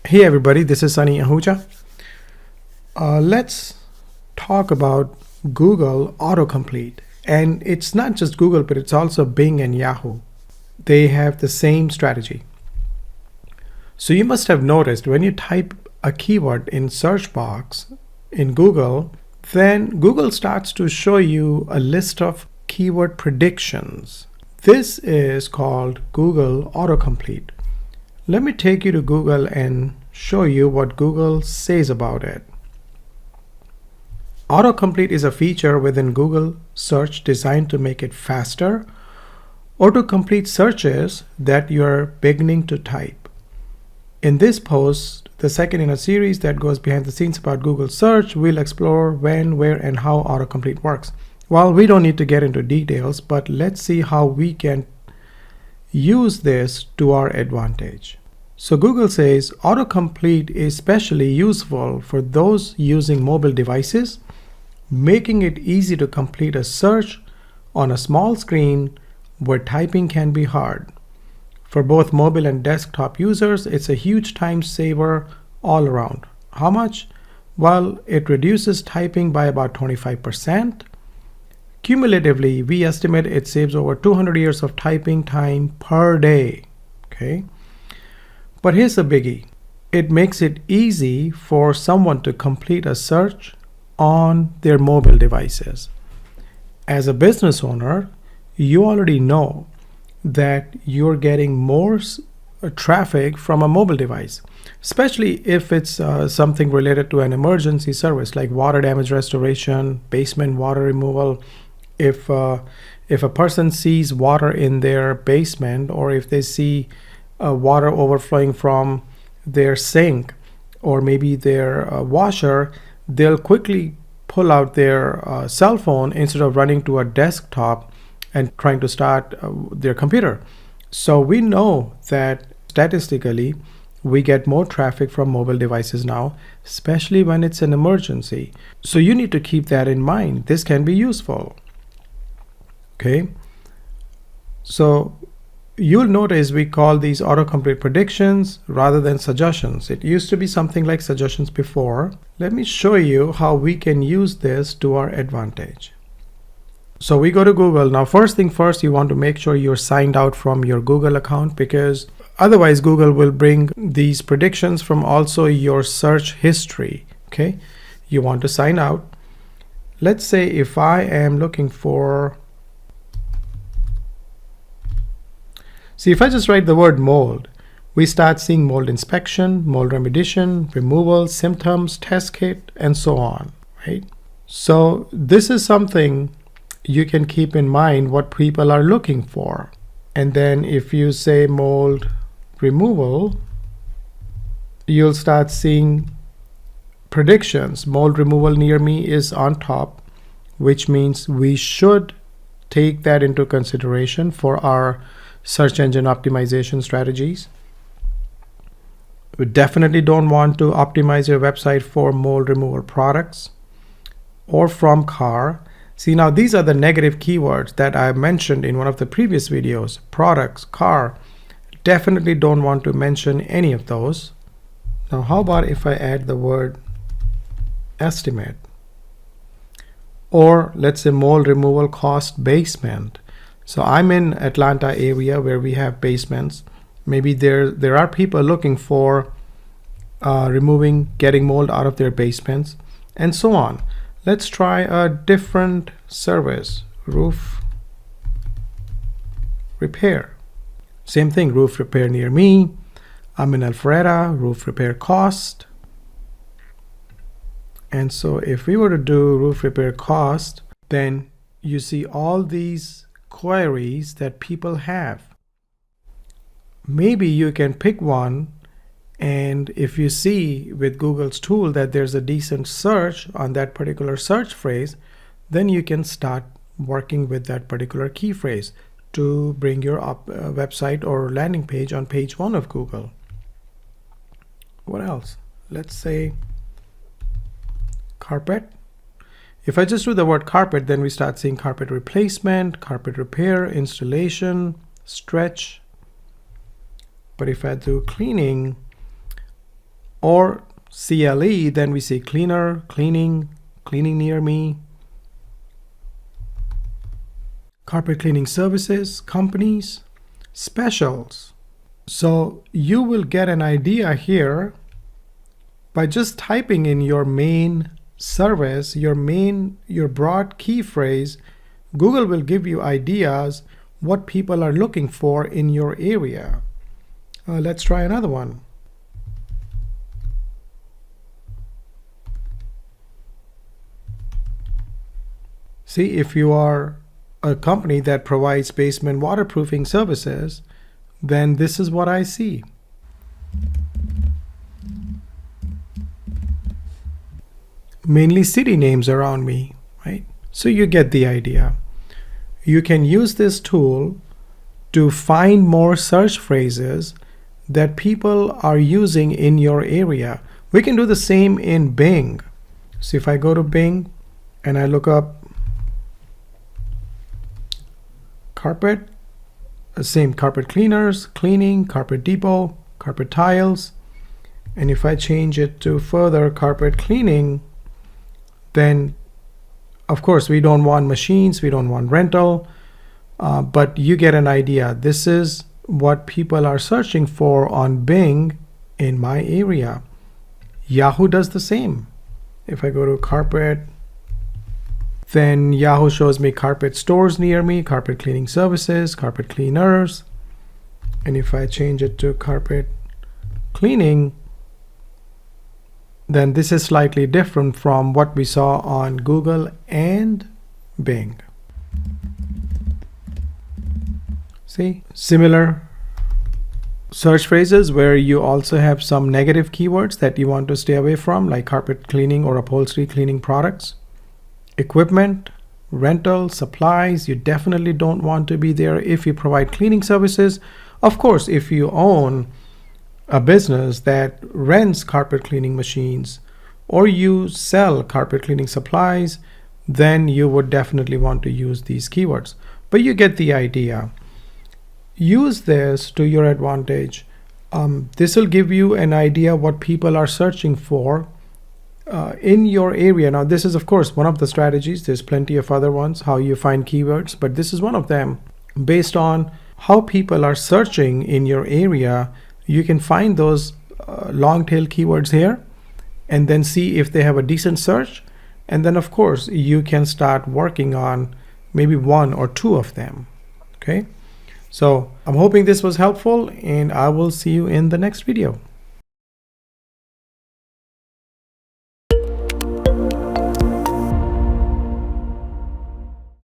Hey everybody, this is Sonny. Let's talk about Google Autocomplete. And it's not just Google, but it's also Bing and Yahoo. They have the same strategy. So you must have noticed when you type a keyword in search box in Google, then Google starts to show you a list of keyword predictions. This is called Google Autocomplete. Let me take you to Google and show you what Google says about it. Autocomplete is a feature within Google search designed to make it faster or to complete searches that you're beginning to type. In this post, the second in a series that goes behind the scenes about Google search, we'll explore when, where, and how autocomplete works. Well, we don't need to get into details, but let's see how we can use this to our advantage. So Google says autocomplete is especially useful for those using mobile devices, making it easy to complete a search on a small screen where typing can be hard. For both mobile and desktop users, it's a huge time saver all around. How much? Well, it reduces typing by about 25%. Cumulatively, we estimate it saves over 200 years of typing time per day. Okay. But here's the biggie. It makes it easy for someone to complete a search on their mobile devices. As a business owner, you already know that you're getting more traffic from a mobile device, especially if it's something related to an emergency service like water damage restoration, basement water removal. If a person sees water in their basement, or if they see water overflowing from their sink or maybe their washer, they'll quickly pull out their cell phone instead of running to a desktop and trying to start their computer. So we know that statistically we get more traffic from mobile devices now, especially when it's an emergency. So you need to keep that in mind. This can be useful. Okay, so you'll notice we call these autocomplete predictions rather than suggestions. It used to be something like suggestions before. Let me show you how we can use this to our advantage. So we go to Google. Now, first thing first, you want to make sure you're signed out from your Google account, because otherwise Google will bring these predictions from also your search history. Okay, you want to sign out. Let's say if I am looking for, see, if I just write the word mold, we start seeing mold inspection, mold remediation, removal, symptoms, test kit, and so on, right? So this is something you can keep in mind what people are looking for. And then if you say mold removal, you'll start seeing predictions. Mold removal near me is on top, which means we should take that into consideration for our search engine optimization strategies. We definitely don't want to optimize your website for mold removal products or from car. See, now these are the negative keywords that I mentioned in one of the previous videos. Products, car. Definitely don't want to mention any of those. Now, how about if I add the word estimate? Or let's say mold removal cost basement. So I'm in Atlanta area where we have basements. Maybe there are people looking for getting mold out of their basements, and so on. Let's try a different service, roof repair. Same thing, roof repair near me. I'm in Alpharetta, roof repair cost. And so if we were to do roof repair cost, then you see all these queries that people have. Maybe you can pick one, and if you see with Google's tool that there's a decent search on that particular search phrase, then you can start working with that particular key phrase to bring your website or landing page on page 1 of Google. What else? Let's say carpet. If I just do the word carpet, then we start seeing carpet replacement, carpet repair, installation, stretch. But if I do cleaning, or CLE, then we see cleaner, cleaning, cleaning near me, carpet cleaning services, companies, specials. So you will get an idea here by just typing in your main service, your broad key phrase. Google will give you ideas what people are looking for in your area. Let's try another one. See, if you are a company that provides basement waterproofing services, then this is what I see. Mainly city names around me, right? So you get the idea. You can use this tool to find more search phrases that people are using in your area. We can do the same in Bing. So if I go to Bing and I look up carpet, same carpet cleaners, cleaning, carpet depot, carpet tiles, and if I change it to further carpet cleaning, then of course we don't want machines, we don't want rental, but you get an idea. This is what people are searching for on Bing in my area. Yahoo does the same. If I go to carpet, then Yahoo shows me carpet stores near me, carpet cleaning services, carpet cleaners. And if I change it to carpet cleaning, then this is slightly different from what we saw on Google and Bing. See, similar search phrases where you also have some negative keywords that you want to stay away from, like carpet cleaning or upholstery cleaning products. Equipment, rental, supplies, you definitely don't want to be there if you provide cleaning services. Of course, if you own a business that rents carpet cleaning machines or you sell carpet cleaning supplies, then you would definitely want to use these keywords. But you get the idea. Use this to your advantage. This will give you an idea what people are searching for in your area. Now, this is of course one of the strategies. There's plenty of other ones, how you find keywords, but this is one of them. Based on how people are searching in your area, you can find those long tail keywords here and then see if they have a decent search. And then of course you can start working on maybe one or two of them. Okay, so I'm hoping this was helpful and I will see you in the next video.